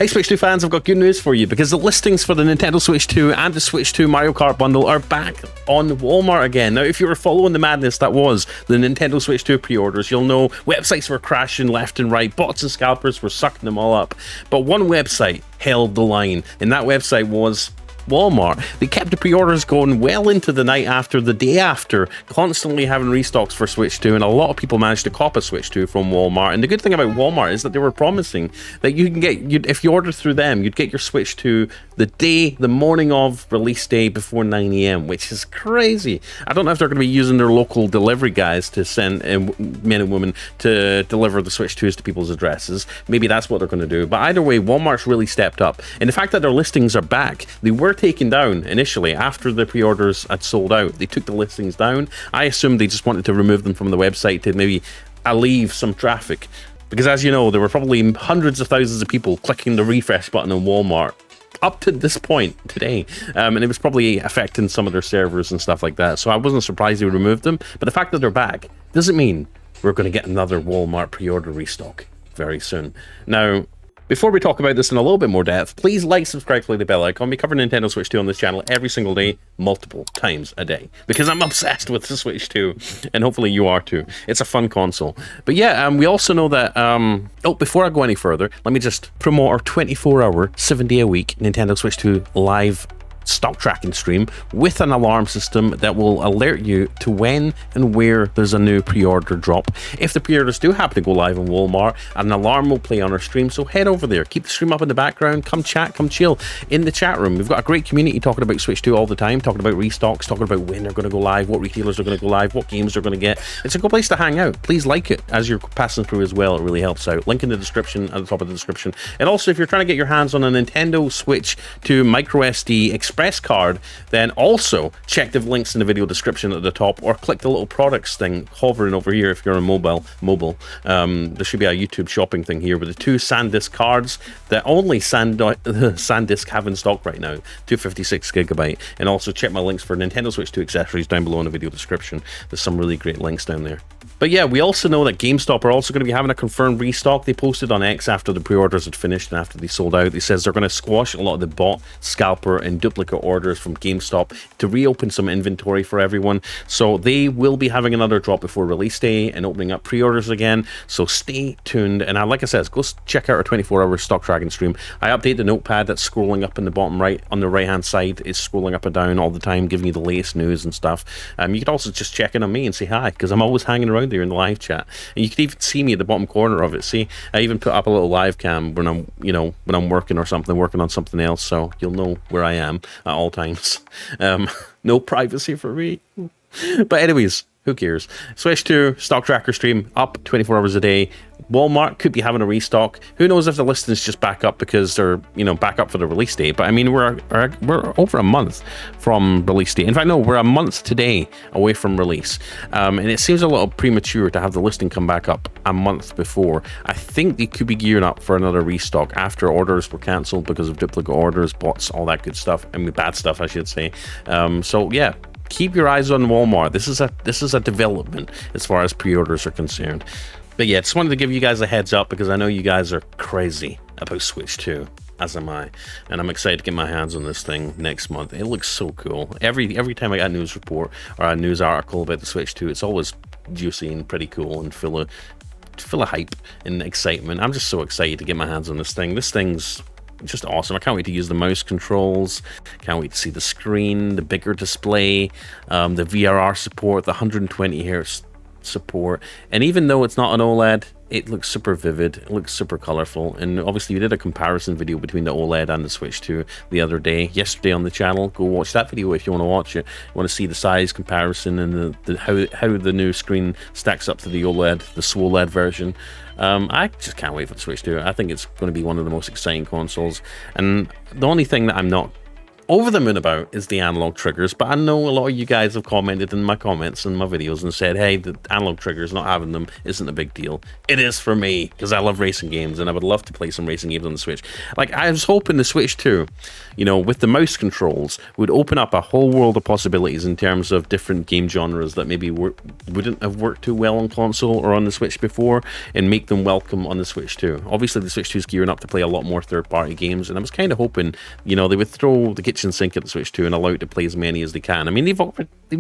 Hey Switch 2 fans, I've got good news for you because the listings for the Nintendo Switch 2 and the Switch 2 Mario Kart bundle are back on Walmart again. Now, if you were following the madness that was the Nintendo Switch 2 pre-orders, you'll know websites were crashing left and right, bots and scalpers were sucking them all up. But one website held the line, and that website was Walmart. They kept the pre-orders going well into the night after, the day after, constantly having restocks for Switch 2, and a lot of people managed to cop a Switch 2 from Walmart. And the good thing about Walmart is that they were promising that you can get, if you order through them, you'd get your Switch 2 the morning of release day before 9 AM, which is crazy. I don't know if they're going to be using their local delivery guys to send men and women to deliver the Switch 2s to people's addresses. Maybe that's what they're going to do. But either way, Walmart's really stepped up. And the fact that their listings are back, they were taken down initially after the pre-orders had sold out. They took the listings down. I assumed they just wanted to remove them from the website to maybe alleviate some traffic. Because as you know, there were probably hundreds of thousands of people clicking the refresh button on Walmart up to this point today, and it was probably affecting some of their servers and stuff like that. So I wasn't surprised they removed them, but the fact that they're back doesn't mean we're going to get another Walmart pre-order restock very soon. Now, before we talk about this in a little bit more depth, please like, subscribe, click the bell icon. We cover Nintendo Switch 2 on this channel every single day, multiple times a day, because I'm obsessed with the Switch 2, and hopefully you are too. It's a fun console. But yeah, we also know that, oh, before I go any further, let me just promote our 24-hour, 7-day-a-week Nintendo Switch 2 live stock tracking stream with an alarm system that will alert you to when and where there's a new pre-order drop. If the pre-orders do happen to go live on Walmart, an alarm will play on our stream, so head over there, keep the stream up in the background, come chat, come chill in the chat room. We've got a great community talking about Switch 2 all the time, talking about restocks, talking about when they're going to go live, what retailers are going to go live, what games they're going to get. It's a good place to hang out. Please like it as you're passing through as well. It really helps out. Link in the description, at the top of the description. And also, if you're trying to get your hands on a Nintendo Switch 2 microSD Express card, then also check the links in the video description at the top, or click the little products thing hovering over here if you're on mobile. There should be a YouTube shopping thing here with the 2 SanDisk cards that only SanDisk have in stock right now, 256GB. And also check my links for Nintendo Switch 2 accessories down below in the video description. There's some really great links down there. But yeah, we also know that GameStop are also going to be having a confirmed restock. They posted on X after the pre-orders had finished and after they sold out. They says they're going to squash a lot of the bot, scalper, and duplicate orders from GameStop to reopen some inventory for everyone. So they will be having another drop before release day and opening up pre-orders again. So stay tuned. And like I said, go check out our 24-hour stock tracking stream. I update the notepad that's scrolling up in the bottom right, on the right-hand side. It's scrolling up and down all the time, giving you the latest news and stuff. You can also just check in on me and say hi, because I'm always hanging around there in the live chat. And you can even see me at the bottom corner of it. See, I even put up a little live cam when I'm, when I'm working or something, working on something else, so you'll know where I am at all times. No privacy for me. But anyways, who cares? Switch 2 stock tracker stream up 24 hours a day. Walmart could be having a restock. Who knows if the listings just back up because they're, back up for the release date. But I mean, we're over a month from release date. In fact, no, we're a month today away from release. And it seems a little premature to have the listing come back up a month before. I think they could be gearing up for another restock after orders were cancelled because of duplicate orders, bots, all that good stuff. I mean, bad stuff, I should say. So yeah, keep your eyes on Walmart. This is a development as far as pre-orders are concerned. But yeah, just wanted to give you guys a heads up because I know you guys are crazy about Switch 2, as am I. And I'm excited to get my hands on this thing next month. It looks so cool. Every time I get a news report or a news article about the Switch 2, it's always juicy and pretty cool and full of hype and excitement. I'm just so excited to get my hands on this thing. This thing's just awesome. I can't wait to use the mouse controls. Can't wait to see the screen, the bigger display, the VRR support, the 120 Hz support. And even though it's not an OLED, it looks super vivid, it looks super colorful. And obviously we did a comparison video between the OLED and the Switch 2 the other day, yesterday on the channel. Go watch that video if you want to watch it. You want to see the size comparison and how the new screen stacks up to the OLED, the SWOLED version. I just can't wait for the Switch 2. I think it's going to be one of the most exciting consoles. And the only thing that I'm not over the moon about is the analog triggers, but I know a lot of you guys have commented in my comments and my videos and said, hey, the analog triggers, not having them isn't a big deal. It is for me, because I love racing games and I would love to play some racing games on the Switch. Like, I was hoping the Switch 2, you know, with the mouse controls, would open up a whole world of possibilities in terms of different game genres that maybe wouldn't have worked too well on console or on the Switch before, and make them welcome on the Switch 2. Obviously, the Switch 2 is gearing up to play a lot more third-party games, and I was kind of hoping, you know, they would throw the kitchen sink at the Switch 2 and allow it to play as many as they can. I mean, they've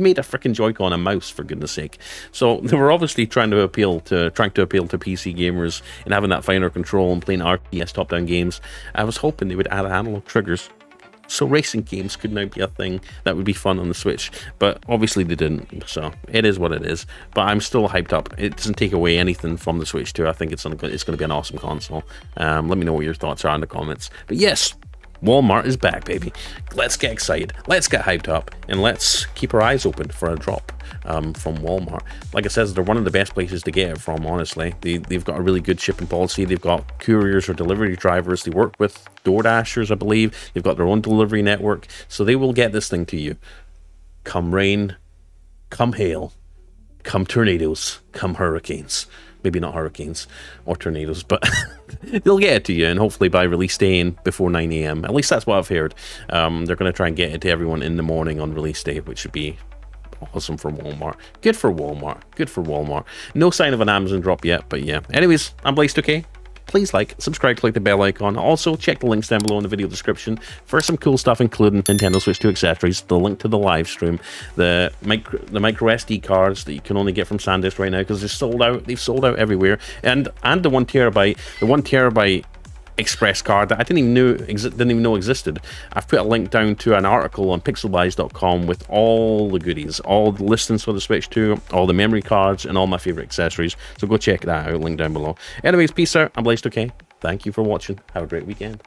made a freaking Joy-Con a mouse, for goodness sake. So they were obviously trying to appeal to PC gamers and having that finer control and playing RTS top-down games. I was hoping they would add analog triggers, so racing games could now be a thing that would be fun on the Switch, but obviously they didn't, so it is what it is. But I'm still hyped up. It doesn't take away anything from the Switch 2. I think it's going to be an awesome console. Let me know what your thoughts are in the comments. But yes, Walmart is back, baby. Let's get excited, let's get hyped up, and let's keep our eyes open for a drop from Walmart. Like I said, they're one of the best places to get it from, honestly. They've got a really good shipping policy. They've got couriers or delivery drivers. They work with DoorDashers, I believe. They've got their own delivery network, so they will get this thing to you. Come rain, come hail, come tornadoes, come hurricanes. Maybe not hurricanes or tornadoes, but they'll get it to you, and hopefully by release day and before 9 AM. At least that's what I've heard. They're going to try and get it to everyone in the morning on release day, which would be awesome for Walmart. Good for Walmart. Good for Walmart. No sign of an Amazon drop yet, but yeah. Anyways, I'm BestBuy. Please like, subscribe, click the bell icon. Also, check the links down below in the video description for some cool stuff, including Nintendo Switch 2 accessories, the link to the live stream, the micro SD cards that you can only get from SanDisk right now because they're sold out. They've sold out everywhere, and the 1 terabyte express card that I didn't even know existed. I've put a link down to an article on pixelbuys.com with all the goodies, all the listings for the Switch 2, all the memory cards, and all my favorite accessories. So go check that out, link down below. Anyways, peace out. I'm BestBuy. Thank you for watching. Have a great weekend.